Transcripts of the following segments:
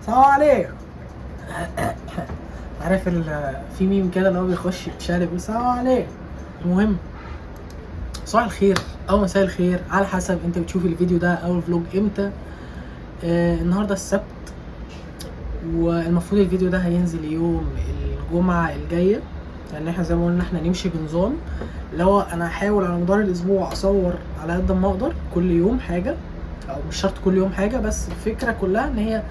السلام عليكم. عارف في ميم كده اللي هو بيخش يتشالب يقول السلام عليكم. المهم صباح الخير او مساء الخير على حسب انت بتشوف الفيديو ده او الفلوج امتى. النهارده السبت، والمفروض الفيديو ده هينزل يوم الجمعه الجايه، لان احنا زي ما قلنا احنا نمشي بنظام اللي هو انا هحاول على مدار الاسبوع اصور على قد ما اقدر كل يوم حاجه، او مش شرط كل يوم حاجه، بس الفكره كلها ان هي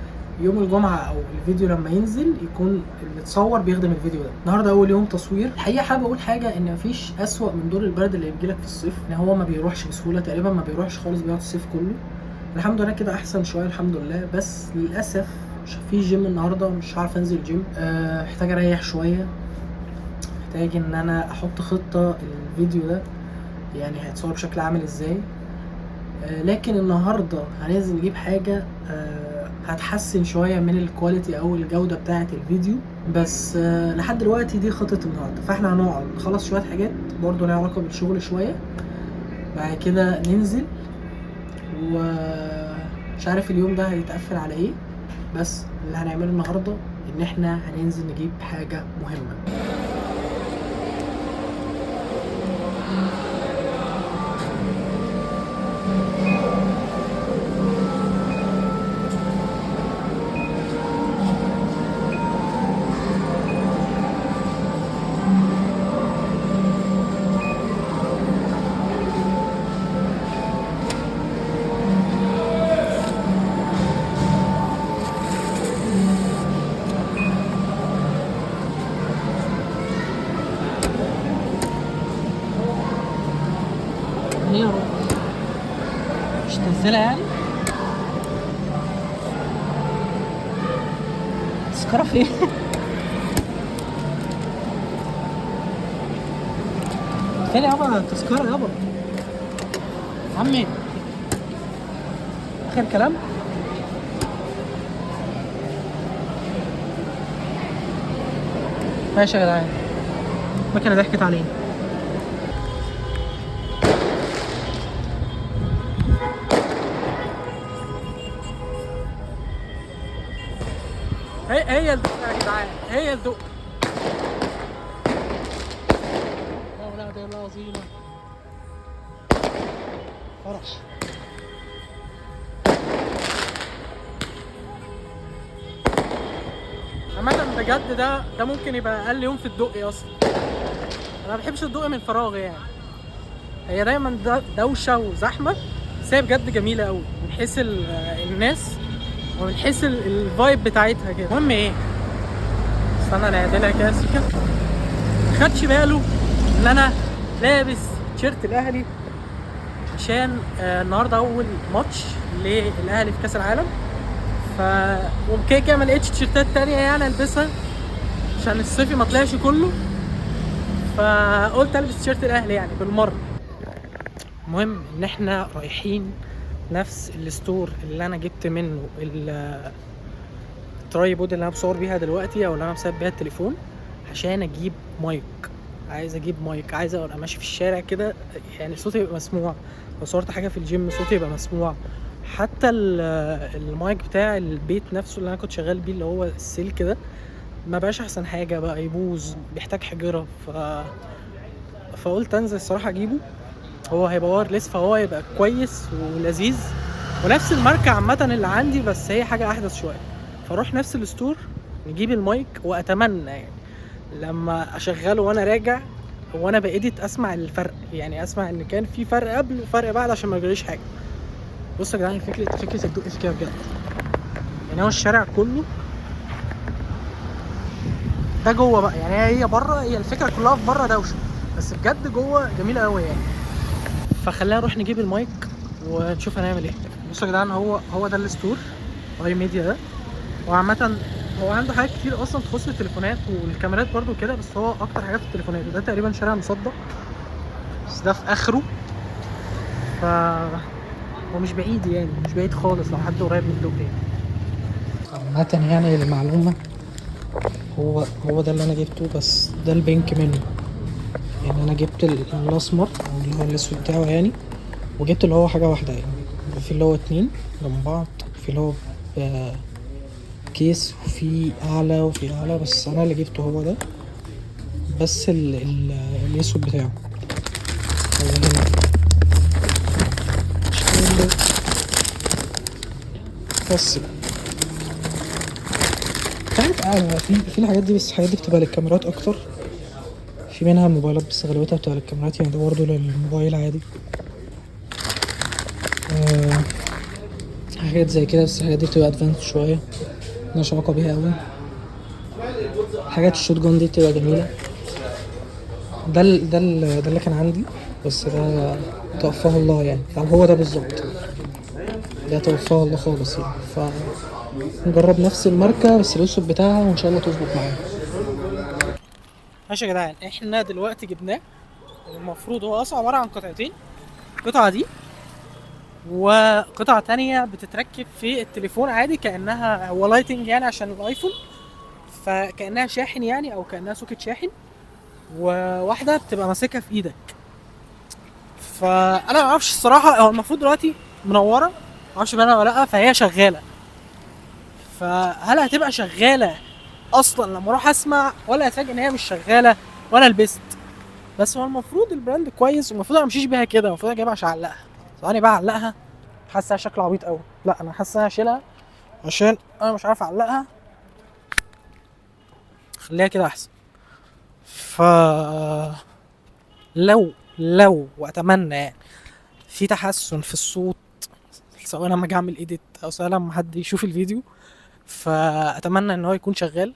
يوم الجمعه او الفيديو لما ينزل يكون اللي اتصور بيخدم الفيديو ده. النهارده اول يوم تصوير. الحقيقه حابب اقول حاجه، ان مفيش اسوأ من دور البرد اللي بيجيلك في الصيف، ان هو ما بيروحش بسهوله، تقريبا ما بيروحش خالص، بيقعد الصيف كله. الحمد لله كده احسن شويه الحمد لله، بس للاسف مش في جيم النهارده، مش هعرف انزل جيم. محتاج اريح شويه، محتاج ان انا احط خطه الفيديو ده يعني هيتصور بشكل عامل ازاي. لكن النهارده هننزل نجيب حاجه هتحسن شويه من الكواليتي او الجوده بتاعه الفيديو، بس لحد دلوقتي دي خطه النهارده. فاحنا هنقعد نخلص شويه حاجات برضو ليها علاقه بالشغل شويه، بعد كده ننزل. ومش عارف اليوم ده هيتقفل على ايه، بس اللي هنعمله النهارده ان احنا هننزل نجيب حاجه مهمه. ايه يا رب، مش تنزلها يعني؟ تذكرة فين؟ فين يابا التذكرة يابا؟ عمي آخر كلام؟ ماشي يا جدعان، المكنة ضحكت علينا. هي الدق يا جدعان، هي الدق. يا ولاد العظيمة فرح. عامة بجد ده ممكن يبقى أقل يوم في الدق أصلا. أنا ما بحبش الدق من فراغ يعني، هي دايما دوشة وزحمة، بس هي بجد جميلة أوي من حيث الناس ومن حيث الفايب بتاعتها كده. المهم ايه، استنى نعدلها كده سيكا. مخدش باله ان انا لابس تيشيرت الاهلي عشان النهارده اول ماتش للاهلي في كاس العالم، ف وكده كده ما لقيتش تيشيرتات تانية يعني البسها عشان الصيفي ما طلعش كله، فقلت البس تيشيرت الاهلي يعني بالمره. المهم ان احنا رايحين نفس الستور اللي انا جبت منه الترايبود اللي انا بصور بيها دلوقتي، او اللي انا مساب بيها التليفون، عشان اجيب مايك. عايز اجيب مايك، عايز ابقى ماشي في الشارع كده يعني صوتي يبقى مسموع، لو صورت حاجه في الجيم صوتي يبقى مسموع. حتى المايك بتاع البيت نفسه اللي انا كنت شغال بيه اللي هو السلك ده ما بقاش احسن حاجه، بقى يبوظ بيحتاج حجره، فقلت انزل الصراحه اجيبه. هو هيبقى وايرلس فهو هيبقى كويس ولذيذ، ونفس الماركه عامه اللي عندي، بس هي حاجه احدث شويه. فاروح نفس الستور نجيب المايك، واتمنى يعني لما اشغله وانا راجع وانا بايديت اسمع الفرق، يعني اسمع ان كان في فرق قبل وفرق بعد عشان ما يجريش حاجه. بصوا يا جدعان، فكره الدق في كده بجد، يعني هو الشارع كله ده جوه بقى، يعني هي بره، هي الفكره كلها في بره دوشه، بس بجد جوه جميله قوي يعني. فخلينا نروح نجيب المايك ونشوف هنعمل ايه. بصوا يا جدعان، هو ده الستور اي ميديا ده. وعامة هو عنده حاجات كتير اصلا تخص التليفونات والكاميرات برضو كده، بس هو اكتر حاجات في التليفونات، وده تقريبا شارع مصدق بس ده في اخره، ف هو مش بعيد يعني، مش بعيد خالص لو حد قريب من الدق يعني. عامة يعني المعلومة، هو ده اللي انا جبته، بس ده البنك منه. يعني انا جبت الاسمر او اللي هو الاسود بتاعه يعني، وجبت اللي هو حاجة واحدة يعني، في اللي هو 2 جنب بعض، في اللي هو كيس وفي اعلى وفي اعلى، بس انا اللي جبته هو ده، بس الاسود بتاعه ولا هنا اشكال بس. تعرف في الحاجات دي، بس الحاجات دي بتبقى للكاميرات اكتر، في منها الموبايلات بس اغلبيتها بتبقى للكاميرات، يعني ده برضه للموبايل عادي. آه حاجات زي كده، بس الحاجات دي بتبقى ادفانس شويه، ملهاش علاقه بيها قوي. حاجات الشوت جون دي بتبقى جميله. ده اللي كان عندي، بس ده توفاه الله يعني، او هو ده بالظبط، ده توفاه الله خالص يعني. نجرب نفس الماركه بس الاسود بتاعها، وان شاء الله تظبط معانا. ماشي يا جدعان، احنا دلوقتي جبناه. المفروض هو اصلا عباره عن قطعتين، القطعه دي وقطعه تانية بتتركب في التليفون عادي، كانها هو لايتنج يعني عشان الايفون، فكانها شاحن يعني، او كانها سوكت شاحن، وواحده بتبقى ماسكها في ايدك. فانا ما اعرفش الصراحه، هو المفروض دلوقتي منوره، ما اعرفش بقى ولا لا، فهي شغاله. فهل هتبقى شغاله اصلا لما اروح اسمع، ولا اتفاجئ ان هي مش شغاله وانا لبست؟ بس هو المفروض البراند كويس، والمفروض انا ممشيش بيها كده، المفروض اجيبها عشان اعلقها. ثواني بقى اعلقها، حاسسها شكل عبيط قوي. لا انا حاسس ان انا اشيلها، عشان انا مش عارف اعلقها، خليها كده احسن. ف لو واتمنى يعني في تحسن في الصوت، سواء لما اجي اعمل ايديت او سواء لما حد يشوف الفيديو، فاتمنى ان هو يكون شغال،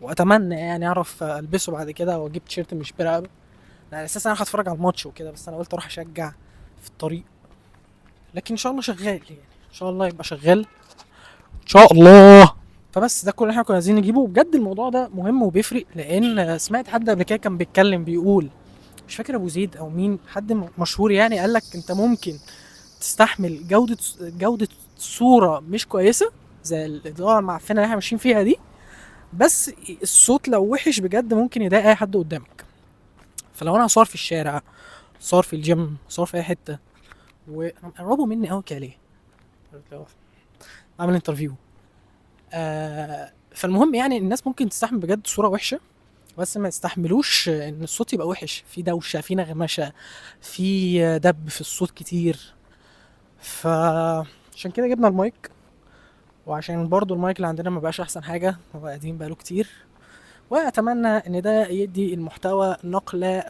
واتمنى يعني اعرف البسه بعد كده واجيب تيشيرت مش برقبه، على اساس انا هتفرج على الماتش وكده، بس انا قلت اروح اشجع في الطريق. لكن ان شاء الله شغال يعني، ان شاء الله يبقى شغال ان شاء الله. فبس ده كل اللي احنا كنا عايزين نجيبه. بجد الموضوع ده مهم وبيفرق، لان سمعت حد قبل كده كان بيتكلم بيقول، مش فاكر ابو زيد او مين، حد مشهور يعني، قال لك انت ممكن تستحمل جودة صورة مش كويسة زي الإضاءة المعفنة اللي احنا ماشيين فيها دي، بس الصوت لو وحش بجد ممكن يضايق أي حد قدامك. فلو أنا صار في الشارع، صار في الجيم، صار في أي حتة، وقربوا مني قوي كده ليه؟ أعمل انترفيو. فالمهم يعني الناس ممكن تستحمل بجد صورة وحشة، بس ما يستحملوش ان الصوت يبقى وحش، في دوشة، في نغمشة، في دب في الصوت كتير. فعشان كده جبنا المايك، وعشان برضو المايك اللي عندنا ما بقاش احسن حاجة، هو قديم بقاله كتير، واتمنى ان ده يدي المحتوى نقلة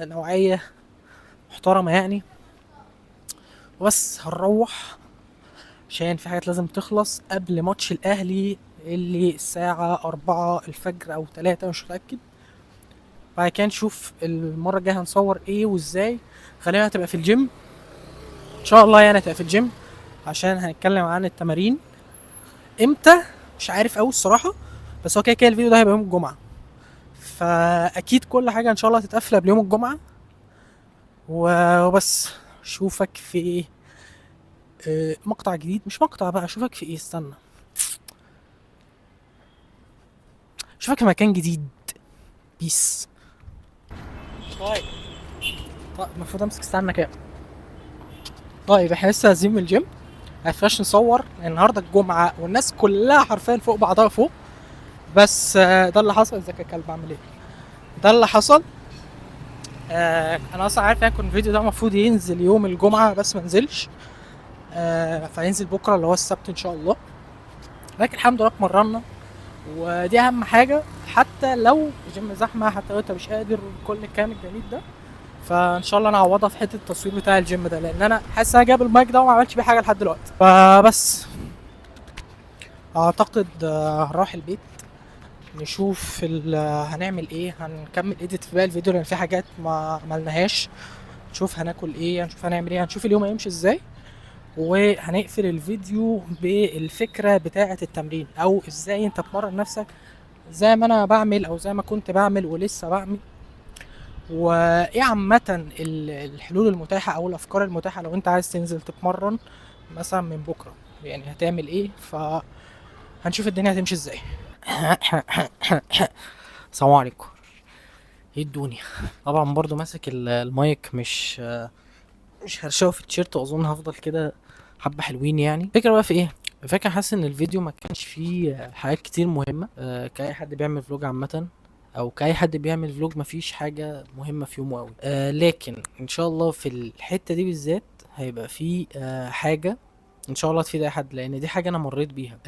نوعية محترمة يعني. وبس هنروح عشان في حاجات لازم تخلص قبل ماتش الاهلي اللي الساعة 4 الفجر او 3، مش متأكد. بعد كده نشوف المرة الجاية هنصور ايه وازاي. غالبا هتبقى في الجيم ان شاء الله، يعني هتبقى في الجيم، عشان هنتكلم عن التمارين امتى مش عارف اوي الصراحة، بس هو كده كده الفيديو ده هيبقى يوم الجمعة، فاكيد كل حاجة ان شاء الله هتتقفل قبل يوم الجمعة. وبس اشوفك في مقطع جديد، مش مقطع بقى، اشوفك في ايه، استنى، اشوفك في مكان جديد. بيس. طيب المفروض امسك استنى كده. طيب احنا لسه نازلين من الجيم، مفيناش نصور النهارده الجمعة والناس كلها حرفيا فوق بعضها فوق، بس ده اللي حصل. ازيك يا كلب، عامل ايه؟ ده اللي حصل. انا اصلا عارف يعني كان الفيديو ده المفروض ينزل يوم الجمعة، بس ما نزلش. فينزل بكرة اللي هو السبت ان شاء الله. لكن الحمد لله اتمرنا، ودي اهم حاجة، حتى لو الجيم زحمة، حتى لو انت مش قادر، كل الكلام الجميل ده. فان شاء الله انا هعوضها في حته التصوير بتاع الجيم ده، لان انا حاسس انا جايب المايك ده وما عملتش بيه حاجه لحد دلوقتي. فبس اعتقد هنروح البيت نشوف هنعمل ايه، هنكمل ايديت في باقي الفيديو لان في حاجات ما عملناهاش، نشوف هناكل ايه، هنشوف هنعمل ايه، هنشوف اليوم هيمشي ازاي، وهنقفل الفيديو بالفكره بتاعه التمرين، او ازاي انت تمرن نفسك زي ما انا بعمل، او زي ما كنت بعمل ولسه بعمل، وايه عامة الحلول المتاحة او الافكار المتاحة لو انت عايز تنزل تتمرن مثلا من بكرة، يعني هتعمل ايه. فهنشوف الدنيا هتمشي ازاي. السلام عليكم. ايه الدنيا؟ طبعا برضو ماسك المايك، مش هرشقه في التيشيرت، واظن هفضل كده حبة حلوين يعني. الفكرة بقى في ايه، فاكر حاسس ان الفيديو ما كانش فيه حاجات كتير مهمه، كاي حد بيعمل فلوج عامه، او كاي حد بيعمل فلوج مفيش حاجه مهمه في يومه قوي. لكن ان شاء الله في الحته دي بالذات هيبقى في حاجه ان شاء الله تفيد اي حد، لان دي حاجه انا مريت بيها.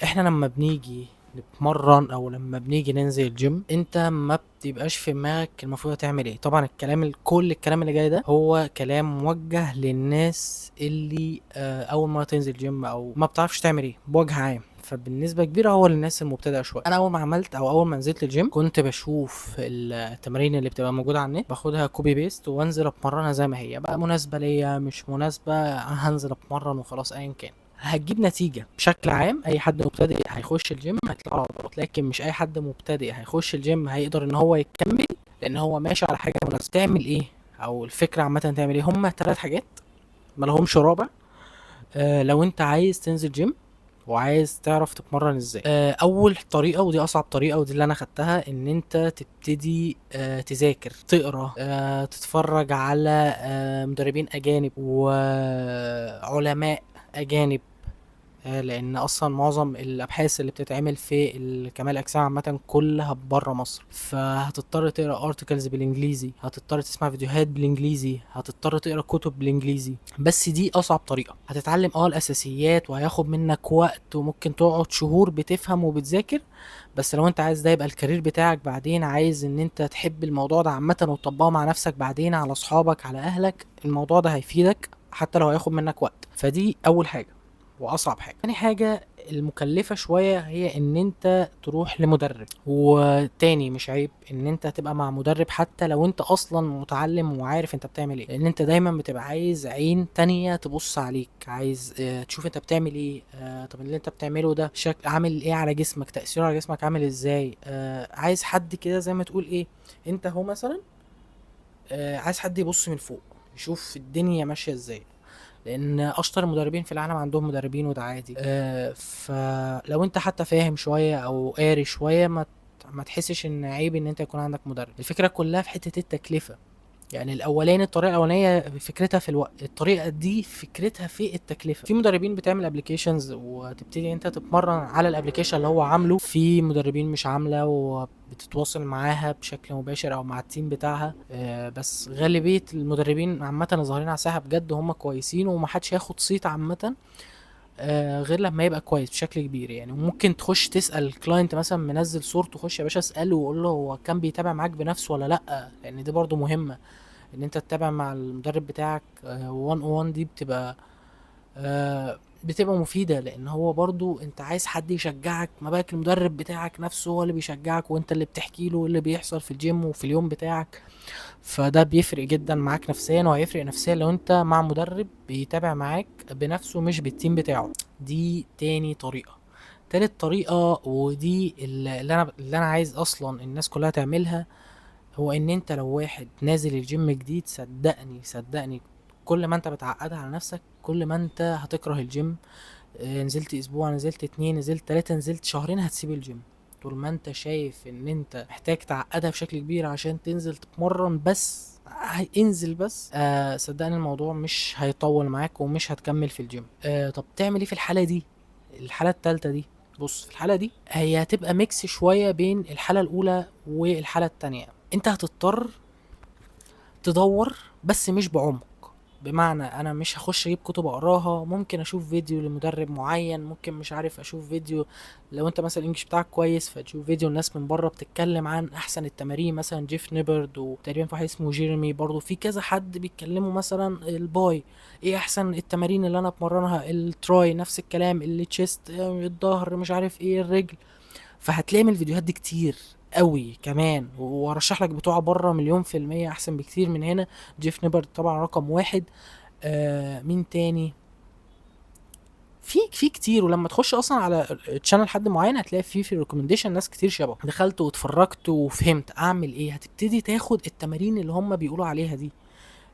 احنا لما بنيجي نتمرن او لما بنيجي ننزل الجيم، انت ما بتبقاش في دماغك المفروض تعمل ايه. طبعا كل الكلام اللي جاي ده هو كلام موجه للناس اللي اول مره تنزل جيم او ما بتعرفش تعمل ايه بوجه عام، فبالنسبه كبيره هو للناس المبتدئه شويه. انا اول ما عملت او اول ما نزلت الجيم كنت بشوف التمارين اللي بتبقى موجوده على النت، باخدها كوبي بيست وانزل اتمرنها زي ما هي بقى، مناسبه ليا مش مناسبه هنزل اتمرن وخلاص ايا كان. هتجيب نتيجة بشكل عام. اي حد مبتدئ هيخش الجيم هيطلع له عضلات، لكن مش اي حد مبتدئ هيخش الجيم هيقدر ان هو يكمل، لان هو ماشي على حاجة مناسبة. تعمل ايه او الفكرة عامة تعمل ايه؟ هما 3 حاجات ملهمش رابع. لو انت عايز تنزل جيم وعايز تعرف تتمرن ازاي، اول طريقه ودي اصعب طريقه ودي اللي انا خدتها، ان انت تبتدي تذاكر، تقرا، تتفرج على مدربين اجانب وعلماء اجانب. لان اصلا معظم الابحاث اللي بتتعمل في كمال الاجسام عامه كلها بره مصر، فهتضطر تقرا ارتكلز بالانجليزي، هتضطر تسمع فيديوهات بالانجليزي، هتضطر تقرا كتب بالانجليزي. بس دي اصعب طريقه. هتتعلم الاساسيات وهياخد منك وقت وممكن تقعد شهور بتفهم وبتذاكر، بس لو انت عايز ده يبقى الكارير بتاعك بعدين، عايز ان انت تحب الموضوع ده عامه وتطبقه مع نفسك بعدين على اصحابك على اهلك، الموضوع ده هيفيدك حتى لو هياخد منك وقت. فدي اول حاجه واصعب حاجه. تاني حاجه المكلفه شويه هي ان انت تروح لمدرب. وتاني مش عيب ان انت تبقى مع مدرب حتى لو انت اصلا متعلم وعارف انت بتعمل ايه، لان انت دايما بتبقى عايز عين تانية تبص عليك، عايز تشوف انت بتعمل ايه. طب اللي انت بتعمله ده شكل عامل ايه على جسمك، تأثيره على جسمك عامل ازاي. عايز حد كده زي ما تقول ايه، انت هو مثلا عايز حد يبص من فوق يشوف الدنيا ماشيه ازاي، لان اشطر المدربين في العالم عندهم مدربين وده عادي. فلو انت حتى فاهم شويه او قاري شويه ما تحسش ان عيب ان انت يكون عندك مدرب. الفكره كلها في حته التكلفه. يعني الطريقه الاولانيه فكرتها في الوقت، الطريقه دي فكرتها في التكلفه. في مدربين بتعمل ابلكيشنز وتبتدي انت تتمرن على الابلكيشن اللي هو عامله، في مدربين مش عامله وبتتواصل معاها بشكل مباشر او مع التيم بتاعها. بس غالبيه المدربين عامه اللي ظاهرين على الساحه بجد هم كويسين، ومحدش هياخد صيت عامه غير لما يبقى كويس بشكل كبير. يعني ممكن تخش تسال الكلاينت مثلا منزل صورته، خش يا باشا اساله وقول له هو كان بيتابع معاك بنفسه ولا لا، لان دي برضو مهمه ان انت تتابع مع المدرب بتاعك 1 on 1. دي بتبقى مفيدة، لان هو برضو انت عايز حد يشجعك، ما بالك المدرب بتاعك نفسه هو اللي بيشجعك وانت اللي بتحكي له اللي بيحصل في الجيم وفي اليوم بتاعك. فده بيفرق جدا معاك نفسيا، وهيفرق نفسيا لو انت مع مدرب بيتابع معاك بنفسه مش بالتيم بتاعه. دي تاني طريقة. تالت طريقة ودي اللي انا عايز اصلا الناس كلها تعملها، هو ان انت لو واحد نازل الجيم جديد، صدقني كل ما انت بتعقدها على نفسك كل ما انت هتكره الجيم. نزلت اسبوع، نزلت 2، نزلت 3، نزلت شهرين، هتسيب الجيم. طول ما انت شايف ان انت محتاج تعقدها بشكل كبير عشان تنزل تتمرن بس، انزل بس. صدقني الموضوع مش هيطول معاك ومش هتكمل في الجيم. طب تعمل ايه في الحالة دي، الحالة التالتة دي؟ بص، في الحالة دي هي هتبقى ميكس شوية بين الحالة الأولى والحالة التانية. انت هتضطر تدور بس مش بعمق. بمعنى انا مش هخش اجيب كتب اقراها، ممكن اشوف فيديو لمدرب معين، ممكن مش عارف اشوف فيديو لو انت مثلا الانجليش بتاعك كويس فتشوف فيديو الناس من بره بتتكلم عن احسن التمارين، مثلا جيف نيبرد وتقريبا في واحد اسمه جيرمي برضو، في كذا حد بيتكلموا مثلا الباي ايه احسن التمارين اللي انا اتمرنها، التراي نفس الكلام، التشيست، الظهر، مش عارف ايه، الرجل. فهتلاقي من الفيديوهات دي كتير قوي كمان، وارشح لك بتوع بره مليون في المية احسن بكتير من هنا. جيف نيبرد طبعا رقم واحد. مين تاني؟ في كتير. ولما تخش اصلا على تشانل حد معين هتلاقي في ريكومنديشن ناس كتير شبه، دخلت واتفرجت وفهمت اعمل ايه، هتبتدي تاخد التمارين اللي هم بيقولوا عليها دي،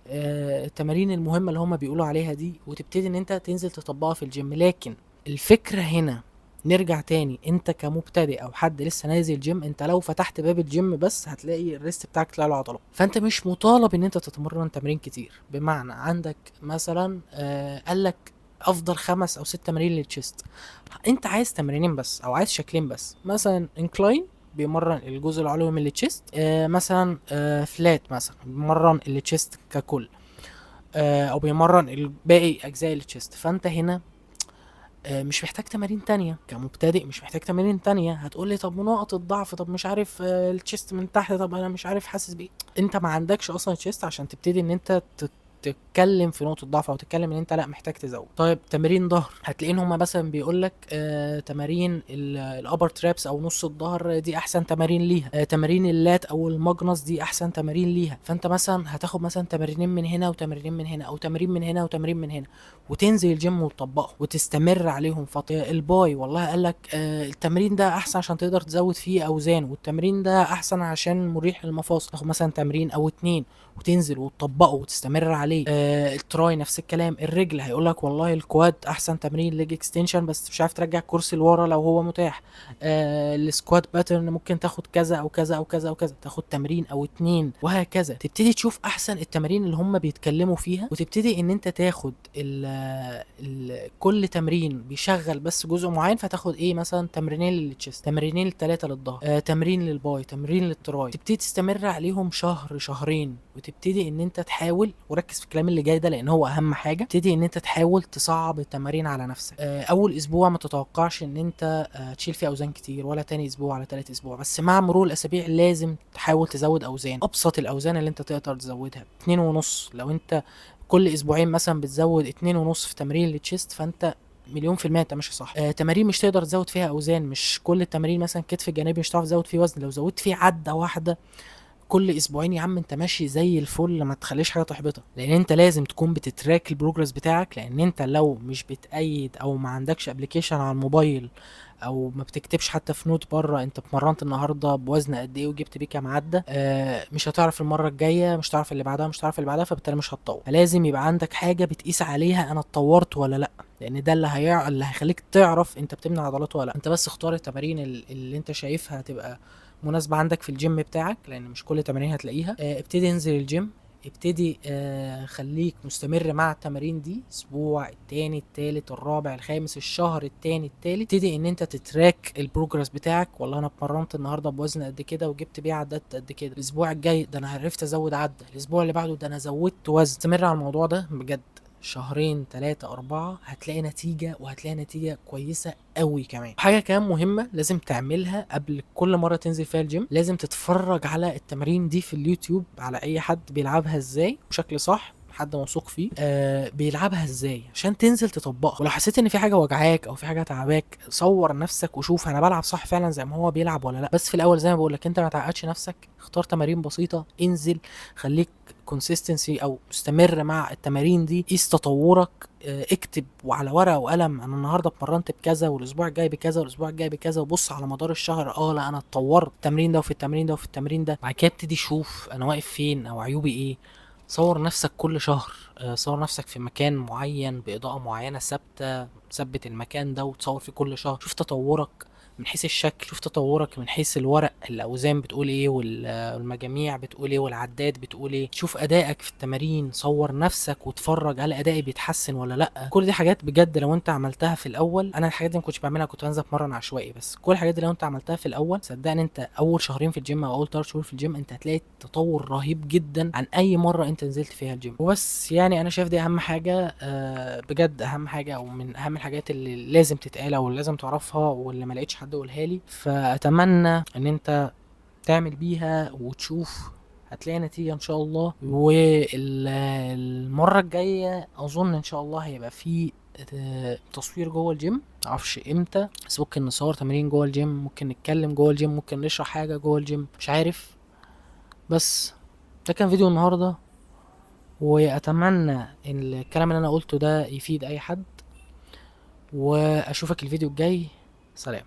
التمارين المهمة اللي هم بيقولوا عليها دي، وتبتدي ان انت تنزل تطبقها في الجيم. لكن الفكرة هنا نرجع تاني، انت كمبتدئ او حد لسه نازل جيم، انت لو فتحت باب الجيم بس هتلاقي الريست بتاعك طلع له عضلات، فانت مش مطالب ان انت تتمرن تمارين كتير. بمعنى عندك مثلا قالك افضل 5 أو 6 تمارين للتشيست. انت عايز تمرينين بس او عايز شكلين بس، مثلا انكلاين بيمرن الجزء العلوي من التشيست، مثلا فلات مثلا بيمرن التشيست ككل، او بيمرن باقي اجزاء التشيست. فانت هنا مش محتاج تمارين تانية كمبتدئ، مش محتاج تمارين تانية. هتقولي طب نقط الضعف، طب مش عارف التشيست من تحت، طب انا مش عارف حاسس بايه. انت ما عندكش اصلا تشيست عشان تبتدي ان انت تتكلم في نقطه ضعف او تتكلم ان انت لا محتاج تزود. طيب تمارين ظهر، هتلاقي ان هما مثلا بيقول لك تمارين الابر ترابس او نص الظهر دي احسن تمارين ليها، تمارين اللات او الماجنس دي احسن تمارين ليها. فانت مثلا هتاخد مثلا تمارين من هنا وتمارين من هنا، او تمارين من هنا وتمارين من هنا، وتنزل الجيم وتطبقه وتستمر عليهم فتره. الباي والله قال لك التمرين ده احسن عشان تقدر تزود فيه اوزان، والتمرين ده احسن عشان مريح للمفاصل. تاخد مثلا تمرين او 2 وتنزل وتطبقه وتستمر عليه. التراي نفس الكلام. الرجل هيقول لك والله الكواد احسن تمرين ليج اكستنشن، بس مش عارف ترجع الكرسي لورا لو هو متاح. السكوات باترن ممكن تاخد كذا او كذا او كذا او كذا، تاخد تمرين او 2 وهكذا. تبتدي تشوف احسن التمارين اللي هم بيتكلموا فيها، وتبتدي ان انت تاخد كل تمرين بيشغل بس جزء معين، فتاخد ايه مثلا تمرينين للتشيست، تمرينين 3 للظهر، تمرين للباي، تمرين للتراي. تبتدي تستمر عليهم شهر شهرين، وتبتدي ان انت تحاول، وركز في الكلام اللي جاي ده لان هو اهم حاجه، تبتدي ان انت تحاول تصعب التمارين على نفسك. اول اسبوع ما تتوقعش ان انت تشيل فيه اوزان كتير، ولا تاني اسبوع ولا تالت اسبوع، بس مع مرور الاسابيع لازم تحاول تزود اوزان. ابسط الاوزان اللي انت تقدر تزودها 2.5. لو انت كل اسبوعين مثلا بتزود 2.5 في تمرين للتشيست، فانت مليون في المية انت ماشي صح. تمارين مش تقدر تزود فيها اوزان، مش كل التمارين مثلا كتف جانبي مش هتعرف تزود فيه وزن. لو زودت فيه عدة واحدة كل اسبوعين يا عم انت ماشي زي الفل، ما تخليش حاجه تحبطك. لان انت لازم تكون بتتراك البروجرس بتاعك، لان انت لو مش بتأيد او ما عندكش ابلكيشن على الموبايل، او ما بتكتبش حتى في نوت بره انت اتمرنت النهارده بوزن قد ايه وجبت بيه كام عده، مش هتعرف المره الجايه، مش هتعرف اللي بعدها، مش هتعرف اللي بعدها، فبالتالي مش هتطور. فلازم يبقى عندك حاجه بتقيس عليها انا اتطورت ولا لا، لان ده اللي هيخليك تعرف انت بتبني عضلات ولا لا. انت بس اختار التمارين اللي انت شايفها تبقى مناسبة عندك في الجيم بتاعك، لان مش كل التمارين هتلاقيها. ابتدي انزل الجيم، ابتدي خليك مستمر مع التمارين دي، اسبوع، التاني، التالت، الرابع، الخامس، الشهر التاني، التالت. ابتدي ان انت تتراك البروجرس بتاعك. والله انا اتمرنت النهارده بوزن قد كده وجبت بيه عدات قد كده، الاسبوع الجاي ده انا عرفت ازود عده، الاسبوع اللي بعده ده انا زودت وزن. استمر على الموضوع ده بجد، شهرين 3 4 هتلاقي نتيجة، وهتلاقي نتيجة كويسة قوي كمان. حاجة كمان مهمة لازم تعملها قبل كل مرة تنزل فيها الجيم، لازم تتفرج على التمارين دي في اليوتيوب على اي حد بيلعبها ازاي بشكل صح، حد موثوق فيه بيلعبها ازاي، عشان تنزل تطبقها. ولو حسيت ان في حاجه وجعاك او في حاجه تعباك، صور نفسك وشوف انا بلعب صح فعلا زي ما هو بيلعب ولا لا. بس في الاول زي ما بقول لك انت ما تعقدش نفسك، اختار تمارين بسيطه، انزل، خليك كونسيستنسي او مستمر مع التمارين دي، قيس تطورك. اكتب وعلى ورقه وقلم انا النهارده اتمرنت بكذا، والاسبوع الجاي بكذا، والاسبوع الجاي بكذا، وبص على مدار الشهر لا انا اتطورت التمرين ده وفي التمرين ده وفي التمرين ده. بعد كده ابتدي شوف انا واقف فين او عيوبي ايه. صور نفسك كل شهر، صور نفسك في مكان معين بإضاءة معينة ثابتة، ثبت المكان ده وتصور فيه كل شهر. شوف تطورك من حيث الشكل، شوف تطورك من حيث الورق، الاوزان بتقول ايه، والمجاميع بتقول ايه، والعداد بتقول ايه. شوف ادائك في التمارين، صور نفسك واتفرج على ادائي بيتحسن ولا لا. كل دي حاجات بجد لو انت عملتها في الاول، انا الحاجات دي ما كنتش بعملها، كنت بنزل اتمرن عشوائي، بس كل الحاجات دي لو انت عملتها في الاول صدقني انت اول شهرين في الجيم او اول 3 شهور في الجيم انت هتلاقي تطور رهيب جدا عن اي مره انت نزلت فيها الجيم. وبس يعني انا شايف دي اهم حاجه، بجد اهم حاجه، او من اهم الحاجات اللي لازم تتقال او اللي لازم تعرفها، واللي ما لقيتش حد يقولها لي. فاتمنى ان انت تعمل بيها وتشوف هتلاقي نتيجة ان شاء الله. والمرة الجاية اظن ان شاء الله هيبقى في تصوير جوه الجيم، معرفش امتى، بس ممكن نصور تمارين جوه الجيم، ممكن نتكلم جوه الجيم، ممكن نشرح حاجة جوه الجيم، مش عارف. بس ده كان فيديو النهاردة، واتمنى ان الكلام اللي انا قلته ده يفيد اي حد، واشوفك الفيديو الجاي. سلام.